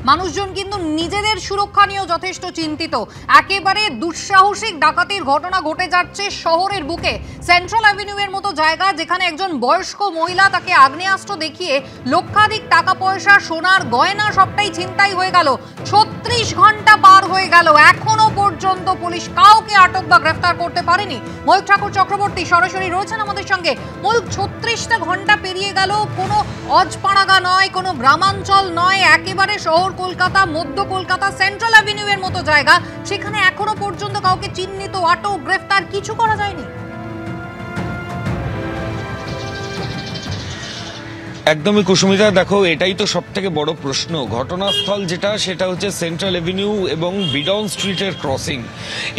মানুষজন কিন্তু নিজেদের সুরক্ষা নিয়েও যথেষ্ট চিন্তিত। একেবারে দুঃসাহসিক ডাকাতির ঘটনা ঘটে যাচ্ছে শহরের বুকে। সেন্ট্রাল অ্যাভিনিউ এর মতো জায়গা, যেখানে একজন বয়স্ক মহিলা, তাকে আগ্নেয়াস্ত্র দেখিয়ে লক্ষাধিক টাকা পয়সা, সোনার গয়না সবটাই ছিনতাই হয়ে গেল। 36 ঘন্টা পার হয়ে গেল, এখনো পর্যন্ত পুলিশ কাউকে আটক বা গ্রেফতার করতে পারেনি। ময়ূখ ঠাকুর চক্রবর্তী সরাসরি রয়েছেন আমাদের সঙ্গে। ময়ূখ, 36টা ঘন্টা পেরিয়ে গেল, কোনো অজপাড়াগা নয়, কোনো গ্রামাঞ্চল নয়, একেবারে শহর কলকাতা, মধ্য কলকাতা, সেন্ট্রাল অ্যাভিনিউ এর মতো জায়গা, সেখানে এখনো পর্যন্ত কাউকে চিহ্নিত, আটক, গ্রেফতার কিছু করা যায়নি। একদমই কুসুমিতা, দেখো এটাই তো সব থেকে বড় প্রশ্ন। ঘটনাস্থল সেটা হচ্ছে সেন্ট্রাল এভিনিউ এবং বিডন স্ট্রিটের ক্রসিং,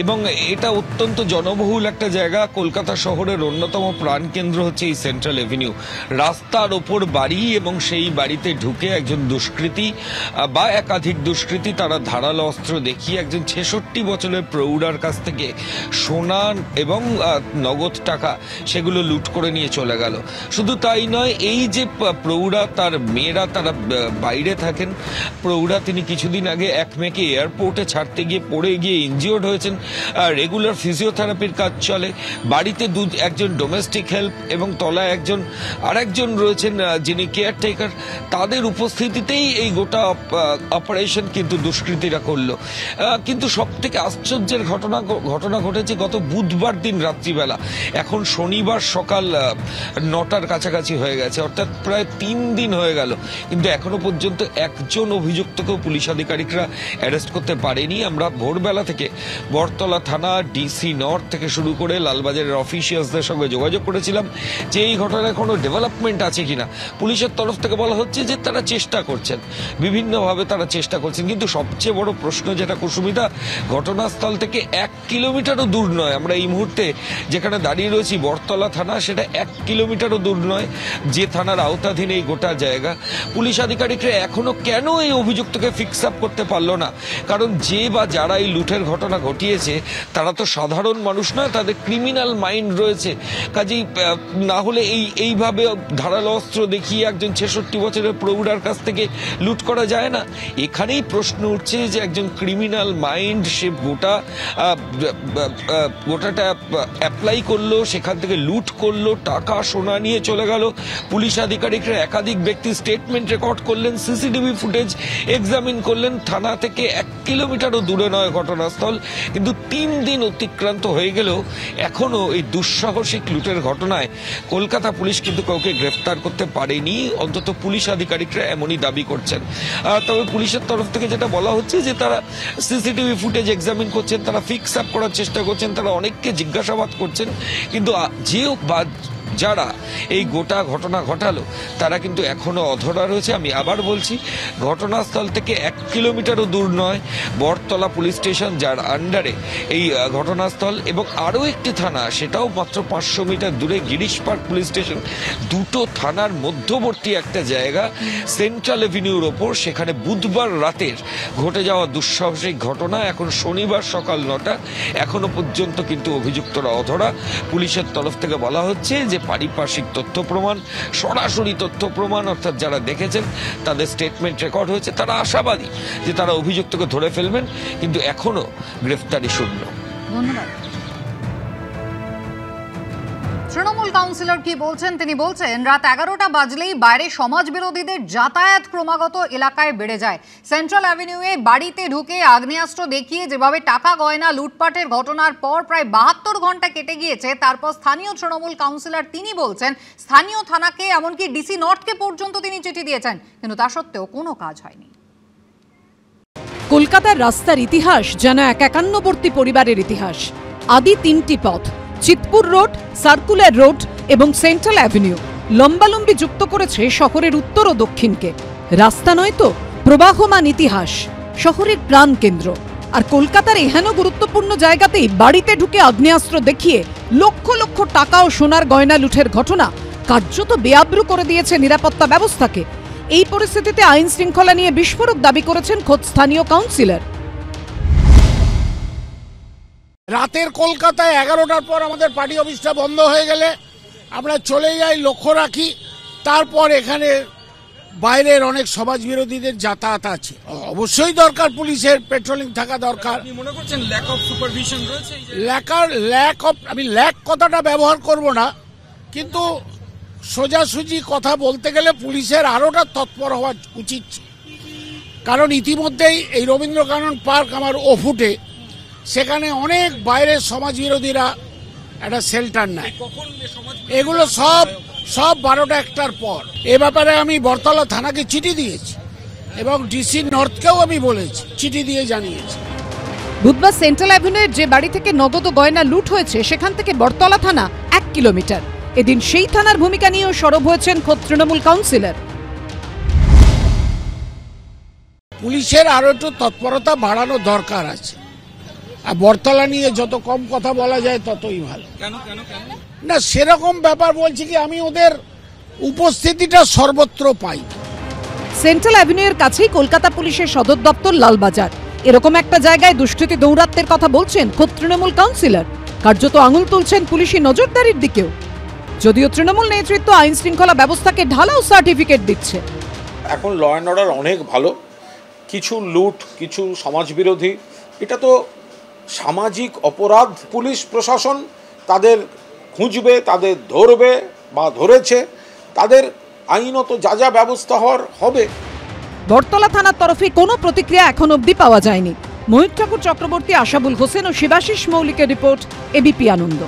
এবং এটা অত্যন্ত জনবহুল একটা জায়গা। কলকাতা শহরের অন্যতম প্রাণকেন্দ্র হচ্ছে এই সেন্ট্রাল এভিনিউ। রাস্তার ওপর বাড়ি, এবং সেই বাড়িতে ঢুকে একজন দুষ্কৃতী বা একাধিক দুষ্কৃতী তারা ধারালো অস্ত্র দেখিয়ে একজন 66 বছরের প্রৌঢ়ার কাছ থেকে সোনা এবং নগদ টাকা সেগুলো লুট করে নিয়ে চলে গেল। শুধু তাই নয়, এই যে প্রৌঢ়া, তার মেয়েরা তারা বাইরে থাকেন। প্রৌঢ়া তিনি কিছুদিন আগে এক মেয়েকে এয়ারপোর্টে ছাড়তে গিয়ে পড়ে গিয়ে ইনজিওর্ড হয়েছেন। রেগুলার ফিজিওথেরাপির কাজ চলে। বাড়িতে একজন ডোমেস্টিক হেল্প এবং তলায় আরেকজন রয়েছেন যিনি কেয়ারটেকার। তাদের উপস্থিতিতেই এই গোটা অপারেশন কিন্তু দুষ্কৃতীরা করলো। কিন্তু সব থেকে আশ্চর্যের ঘটনা ঘটেছে গত বুধবার দিন রাত্রিবেলা। এখন শনিবার সকাল 9টার কাছাকাছি হয়ে গেছে, অর্থাৎ প্রায় 3 দিন হয়ে গেল, কিন্তু এখনো পর্যন্ত একজন অভিযুক্তকেও পুলিশ আধিকারিকরা অ্যারেস্ট করতে পারেনি। আমরা ভোরবেলা থেকে বটতলা থানা, ডিসি নর্থ থেকে শুরু করে লালবাজারের অফিসিয়ালসদের সঙ্গে যোগাযোগ করেছিলাম যে এই ঘটনায় কোনো ডেভেলপমেন্ট আছে কিনা। পুলিশের তরফ থেকে বলা হচ্ছে যে তারা চেষ্টা করছেন, বিভিন্নভাবে তারা চেষ্টা করছেন। কিন্তু সবচেয়ে বড় প্রশ্ন যেটা কুসুমিতা, ঘটনাস্থল থেকে 1 কিলোমিটারও দূর নয়, আমরা এই মুহূর্তে যেখানে দাঁড়িয়ে রয়েছি বটতলা থানা, সেটা 1 কিলোমিটারও দূর নয়, যে থানার আওতাধীন এই গোটা জায়গা। পুলিশ আধিকারিকরা এখনো কেন এই অভিযুক্তকে ফিক্স আপ করতে পারলো না? কারণ যে বা যারা এই লুটের ঘটনা ঘটিয়েছে তারা তো সাধারণ মানুষ নয়, তাদের ক্রিমিনাল মাইন্ড রয়েছে। কাজেই না হলে এইভাবে ধারালো অস্ত্র দেখিয়ে একজন 66 বছরের প্রৌঢ়ার কাছ থেকে লুট করা যায় না। এখানেই প্রশ্ন উঠছে যে একজন ক্রিমিনাল মাইন্ড, সে গোটাটা অ্যাপ্লাই করলো, সেখান থেকে লুট করলো, টাকা সোনা নিয়ে চলে গেল। পুলিশ আধিকারিকরা একাধিক ব্যক্তির স্টেটমেন্ট রেকর্ড করলেন, সিসিটিভি ফুটেজ এক্সামিন করলেন। থানা থেকে 1 কিলোমিটারও দূরে নয় ঘটনাস্থল, কিন্তু 3 দিন অতিক্রান্ত হয়ে গেলেও এখনো এই দুঃসাহসিক লুটের ঘটনায় কলকাতা পুলিশ কিন্তু কাউকে গ্রেফতার করতে পারেনি, অন্তত পুলিশ আধিকারিকরা এমনই দাবি করছেন। তবে পুলিশের তরফ থেকে যেটা বলা হচ্ছে যে তারা সিসিটিভি ফুটেজ এক্সামিন করছেন, তারা ফিক্স আপ করার চেষ্টা করছেন, তারা অনেককে জিজ্ঞাসাবাদ করছেন, কিন্তু যারা এই গোটা ঘটনা ঘটালো তারা কিন্তু এখনো অধরা রয়েছে। আমি আবার বলছি, ঘটনাস্থল থেকে 1 কিলোমিটারও দূর নয় বটতলা পুলিশ স্টেশন, যার আন্ডারে এই ঘটনাস্থল, এবং আরও একটি থানা, সেটাও মাত্র 500 মিটার দূরে গিরিশ পার্ক পুলিশ স্টেশন। দুটো থানার মধ্যবর্তী একটা জায়গা সেন্ট্রাল এভিনিউর ওপর, সেখানে বুধবার রাতের ঘটে যাওয়া দুঃসাহসিক ঘটনা। এখন শনিবার সকাল 9টা, এখনো পর্যন্ত কিন্তু অভিযুক্তরা অধরা। পুলিশের তরফ থেকে বলা হচ্ছে যে পারিপার্শ্বিক তথ্য প্রমাণ, সরাসরি তথ্য প্রমাণ, অর্থাৎ যারা দেখেছেন তাদের স্টেটমেন্ট রেকর্ড হয়েছে, তারা আশাবাদী যে তারা অভিযুক্তকে ধরে ফেলবেন, কিন্তু এখনো গ্রেফতারি শূন্য। ধন্যবাদ। তৃণমূল কাউন্সিলর কি বলছেন? তিনি বলছেন রাত 11টা বাজলেই বাইরে সমাজ বিরোধীদের যাতায়াত ক্রমাগত এলাকায় বেড়ে যায়। সেন্ট্রাল অ্যাভিনিউয়ে বাড়িতে ঢুকে আগ্নেয়াস্ত্র দেখিয়ে যেভাবে টাকা গয়না লুটপাটের ঘটনার পর প্রায় 72 ঘন্টা কেটে গিয়েছে, তারপর স্থানীয় তৃণমূল কাউন্সিলর তিনি বলছেন স্থানীয় থানাকে, এমনকি ডিসি নর্থকে পর্যন্ত তিনি চিঠি দিয়েছেন, কিন্তু তা সত্ত্বেও কোনো কাজ হয়নি। কলকাতার রাস্তার ইতিহাস যেন এক একান্নবর্তী পরিবারের ইতিহাস। আদি 3টি পথ, চিতপুর রোড, সার্কুলার রোড এবং সেন্ট্রাল অ্যাভিনিউ, লম্বালম্বি যুক্ত করেছে শহরের উত্তর ও দক্ষিণকে। রাস্তা নয় তো, প্রবাহমান ইতিহাস, শহরের প্রাণকেন্দ্র। আর কলকাতার এহেন গুরুত্বপূর্ণ জায়গাতেই বাড়িতে ঢুকে আগ্নেয়াস্ত্র দেখিয়ে লক্ষ লক্ষ টাকা ও সোনার গয়না লুঠের ঘটনা কার্যত বেআব্রু করে দিয়েছে নিরাপত্তা ব্যবস্থাকে। এই পরিস্থিতিতে আইন শৃঙ্খলা নিয়ে বিস্ফোরক দাবি করেছেন খোদ স্থানীয় কাউন্সিলর। রাতের কলকাতায় 11টার পর আমাদের পার্টি অফিসটা বন্ধ হয়ে গেলে আমরা চলে যাই, লক্ষ্য রাখি, তারপর এখানে বাইরের অনেক সমাজ বিরোধীদের যাতায়াত আছে। অবশ্যই দরকার, পুলিশের পেট্রোলিং থাকা দরকার। আপনি মনে করছেন ল্যাক অফ সুপারভিশন রয়েছে? আমি ল্যাক কথাটা ব্যবহার করব না, কিন্তু সোজাসুজি কথা বলতে গেলে পুলিশের আরোটা তৎপর হওয়া উচিত। কারণ ইতিমধ্যেই এই রবীন্দ্রকানন পার্ক আমার ওফুটে, সেখানে অনেক বাইরের সমাজ বিরোধীরা একটা শেল্টার নেয়। এগুলো সব 12টা-1টার পর। এ ব্যাপারে আমি বরতলা থানাকে চিঠি দিয়েছি এবং ডিসি নর্থকেও আমি বলেছি, চিঠি দিয়ে জানিয়েছি। বুধবার সেন্ট্রাল অ্যাভিনিউয়ের যে বাড়ি থেকে নগদ ও গয়না লুট হয়েছে সেখান থেকে বরতলা থানা 1 কিলোমিটার। এদিন সেই থানার ভূমিকা নিয়েও সরব হয়েছেন খোদ তৃণমূল কাউন্সিলর। পুলিশের আরো একটু তৎপরতা বাড়ানো দরকার আছে, আর বরতলা নিয়ে যত কম কথা বলা যায় ততই ভালো। কেন না, সেরকম ব্যাপার বলছি কি, আমি ওদের উপস্থিতিটা সর্বত্র পাই। সেন্ট্রাল অ্যাভিনিউয়ের কাছেই কলকাতা পুলিশের সদর দপ্তর লালবাজার। এরকম একটা জায়গায় দুষ্কৃতী দৌরাত্মের কথা বলছেন খোদ তৃণমূল কাউন্সিলর। কার্যত আঙুল তুলছেন পুলিশি নজরদারির দিকেও। যদিও তৃণমূল নেতৃত্ব আইন শৃঙ্খলা ব্যবস্থাকে ঢালাও সার্টিফিকেট দিচ্ছে। এখন ল অ্যান্ড অর্ডার অনেক ভালো। কিছু লুট, কিছু সমাজবিরোধী, এটা তো সামাজিক অপরাধ। পুলিশ প্রশাসন তাদের খুঁজবে, তাদের ধরবে বা ধরেছে, তাদের আইনত যা যা ব্যবস্থা হওয়ার হবে। বরতলা থানার তরফে কোনো প্রতিক্রিয়া এখন অবধি পাওয়া যায়নি। মহিত ঠাকুর চক্রবর্তী, আশাবুল হোসেন ও শিবাশিস মৌলিকের রিপোর্ট, এবিপি আনন্দ।